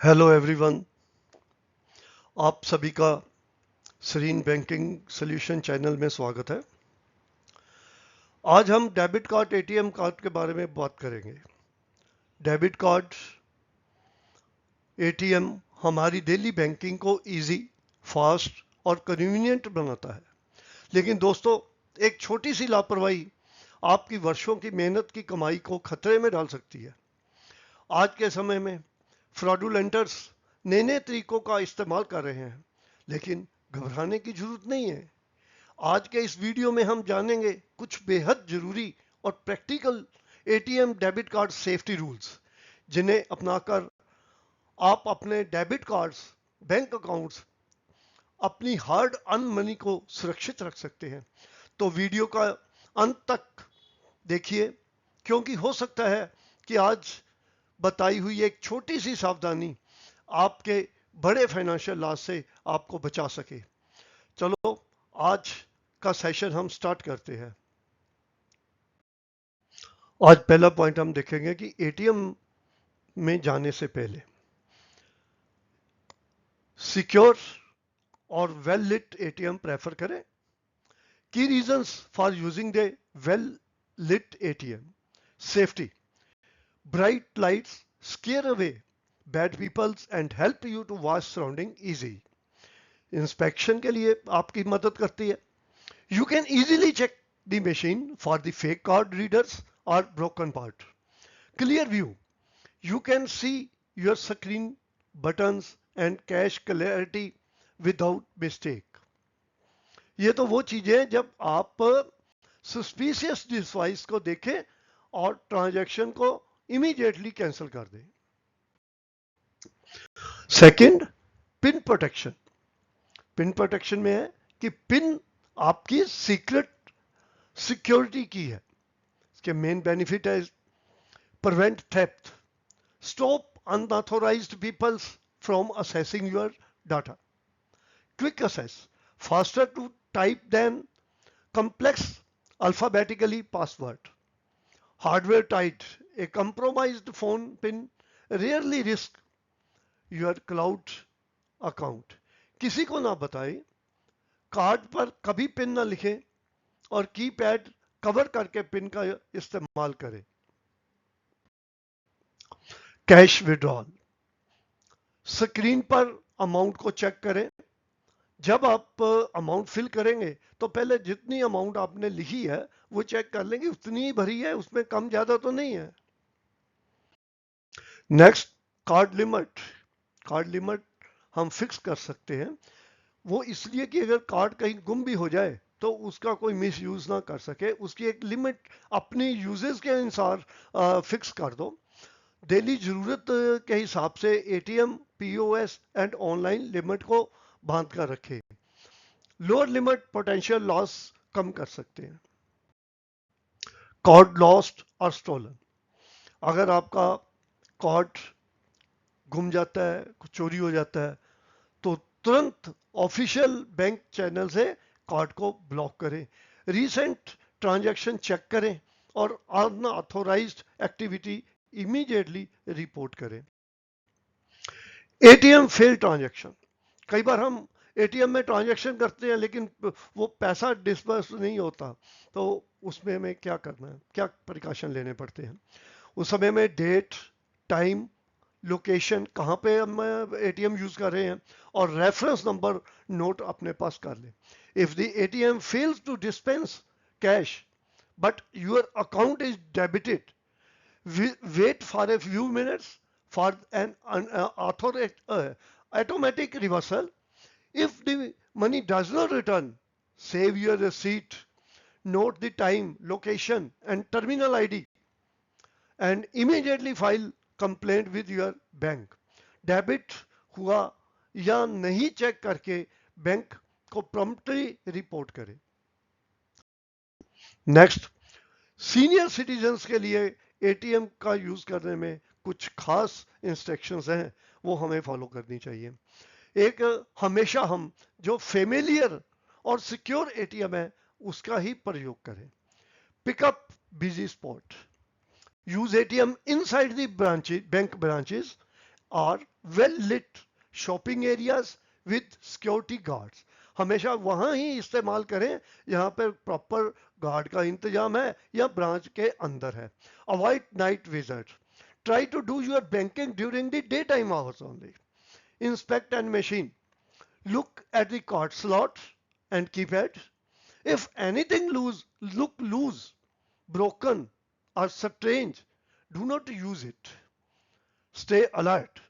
Hello everyone. आप सभी का सरीन बैंकिंग सॉल्यूशन चैनल में स्वागत है। आज हम डेबिट कार्ड एटीएम कार्ड के बारे में बात करेंगे। डेबिट कार्ड एटीएम हमारी डेली बैंकिंग को इजी, फास्ट और कन्वीनियंट बनाता है। लेकिन दोस्तों, एक छोटी सी लापरवाही आपकी वर्षों की मेहनत की कमाई को खतरे में डाल सकती है। आज के समय में फ्रॉडुलेंटर्स नए नए तरीकों का इस्तेमाल कर रहे हैं, लेकिन घबराने की जरूरत नहीं है। आज के इस वीडियो में हम जानेंगे कुछ बेहद जरूरी और practical ATM debit card safety rules, जिन्हें अपनाकर आप अपने डेबिट कार्ड्स, बैंक अकाउंट्स, अपनी हार्ड अर्न मनी को सुरक्षित रख सकते हैं। तो वीडियो का अंत तक देखिए, क्योंकि हो सकता है कि आज बताई हुई एक छोटी सी सावधानी आपके बड़े फाइनेंशियल लॉस से आपको बचा सके। चलो आज का सेशन हम स्टार्ट करते हैं। आज पहला पॉइंट हम देखेंगे कि एटीएम में जाने से पहले सिक्योर और वेल लिट एटीएम प्रेफर करें। की reasons for using the well lit ATM: safety, bright lights scare away bad peoples and help you to watch surrounding easy. Inspection के लिए आपकी मदद करती है। You can easily check the machine for the fake card readers or broken part. Clear view: you can see your screen, buttons and cache clarity without mistake. ये तो वो चीजें हैं जब आप सस्पिशियस डिवाइस को देखें और ट्रांजैक्शन को इमीडिएटली कैंसिल कर दें। Second, pin protection. Pin protection में है कि पिन आपकी सीक्रेट सिक्योरिटी की है। इसके मेन बेनिफिट है prevent theft, stop unauthorized people from accessing your data, quick access, faster to type than complex alphabetically password, hardware tied, a compromised phone pin rarely risk your cloud account. किसी को ना बताए, card पर कभी pin ना लिखें और keypad cover करके पिन का इस्तेमाल करें। कैश विड्रॉल: स्क्रीन पर अमाउंट को चेक करें। जब आप अमाउंट फिल करेंगे तो पहले जितनी अमाउंट आपने लिखी है वो चेक कर लेंगे, उतनी ही भरी है, उसमें कम ज्यादा तो नहीं है। Next, card limit. Card limit हम फिक्स कर सकते हैं। वो इसलिए कि अगर कार्ड कहीं गुम भी हो जाए तो उसका कोई मिस यूज ना कर सके। उसकी एक लिमिट अपनी यूजेस के अनुसार फिक्स कर दो। डेली जरूरत के हिसाब से ATM, POS and online limit को बांध कर रखें। लोअर लिमिट पोटेंशियल लॉस कम कर सकते हैं। कार्ड लॉस्ट और स्टोलन: अगर आपका कार्ड गुम जाता है, चोरी हो जाता है, तो तुरंत ऑफिशियल बैंक चैनल से कार्ड को ब्लॉक करें। रीसेंट ट्रांजैक्शन चेक करें और अनऑथोराइज्ड एक्टिविटी इमीडिएटली रिपोर्ट करें। एटीएम फेल ट्रांजैक्शन: कई बार हम एटीएम में ट्रांजैक्शन करते हैं लेकिन वो पैसा डिसबर्स नहीं होता, तो उसमें हमें क्या करना है, क्या प्रिकॉशन लेने पड़ते हैं। उस समय में डेट, टाइम, लोकेशन, कहाँ पे हम एटीएम यूज कर रहे हैं और रेफरेंस नंबर नोट अपने पास कर लें। If the ATM fails to dispense cash but your account is debited, wait for a few minutes for an automatic reversal. If the money does not return, save your receipt, note the time, location and terminal ID and immediately file complaint with your bank. Debit हुआ या नहीं check करके bank को promptly report करें। Next, senior citizens के लिए ATM का use करने में कुछ खास इंस्ट्रक्शंस हैं, वो हमें फॉलो करनी चाहिए। एक, हमेशा हम जो फेमिलियर और सिक्योर एटीएम है उसका ही प्रयोग करें। Pick up busy spot: use ATM inside the branches, bank branches are well lit shopping areas with security guards. हमेशा वहां ही इस्तेमाल करें जहां पर प्रॉपर गार्ड का इंतजाम है या ब्रांच के अंदर है। Avoid night visit. Try to do your banking during the day time hours only. Inspect and machine. Look at the card slots and keypads. If anything look loose, broken, or strange, do not use it. Stay alert.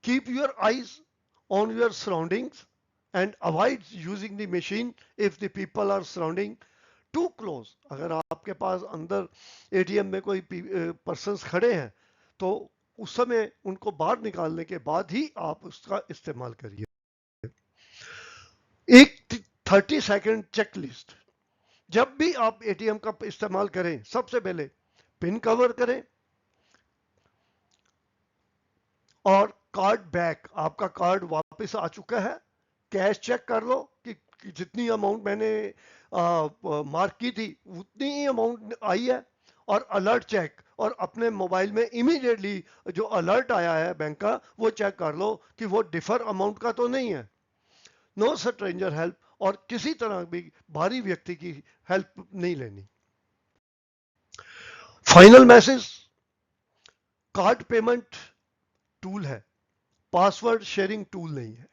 Keep your eyes on your surroundings and avoid using the machine if the people are surrounding too close. अगर आपके पास अंदर ATM में कोई persons खड़े हैं तो उस समय उनको बाहर निकालने के बाद ही आप उसका इस्तेमाल करिए। एक 30 सेकंड चेकलिस्ट। जब भी आप एटीएम का इस्तेमाल करें सबसे पहले पिन कवर करें और कार्ड बैक, आपका कार्ड वापस आ चुका है, कैश चेक कर लो कि जितनी अमाउंट मैंने मार्क की थी उतनी ही अमाउंट आई है, और अलर्ट चेक, और अपने मोबाइल में इमीडिएटली जो अलर्ट आया है बैंक का वो चेक कर लो कि वो डिफर अमाउंट का तो नहीं है। नो स्ट्रेंजर हेल्प, और किसी तरह भी बाहरी व्यक्ति की हेल्प नहीं लेनी। Final message, card payment tool है, पासवर्ड शेयरिंग टूल नहीं है।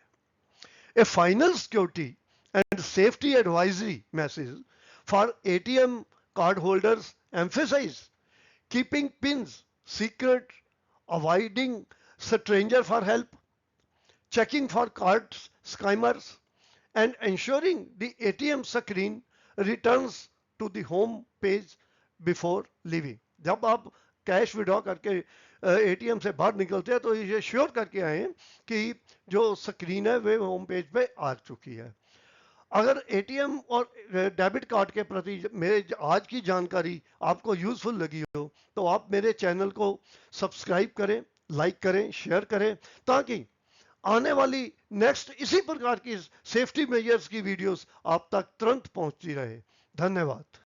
A final security and safety advisory message for ATM cardholders emphasize keeping pins secret, avoiding stranger for help, checking for card scammers, and ensuring the ATM screen returns to the home page before leaving. जब आप cash withdraw करके ATM से बाहर निकलते हैं तो ये sure करके आए कि जो स्क्रीन है वे होम पेज पे आ चुकी है। अगर एटीएम और डेबिट कार्ड के प्रति मेरे आज की जानकारी आपको यूजफुल लगी हो तो आप मेरे चैनल को सब्सक्राइब करें, लाइक करें, शेयर करें, ताकि आने वाली नेक्स्ट इसी प्रकार की सेफ्टी मेजर्स की वीडियोस आप तक तुरंत पहुंचती रहे। धन्यवाद।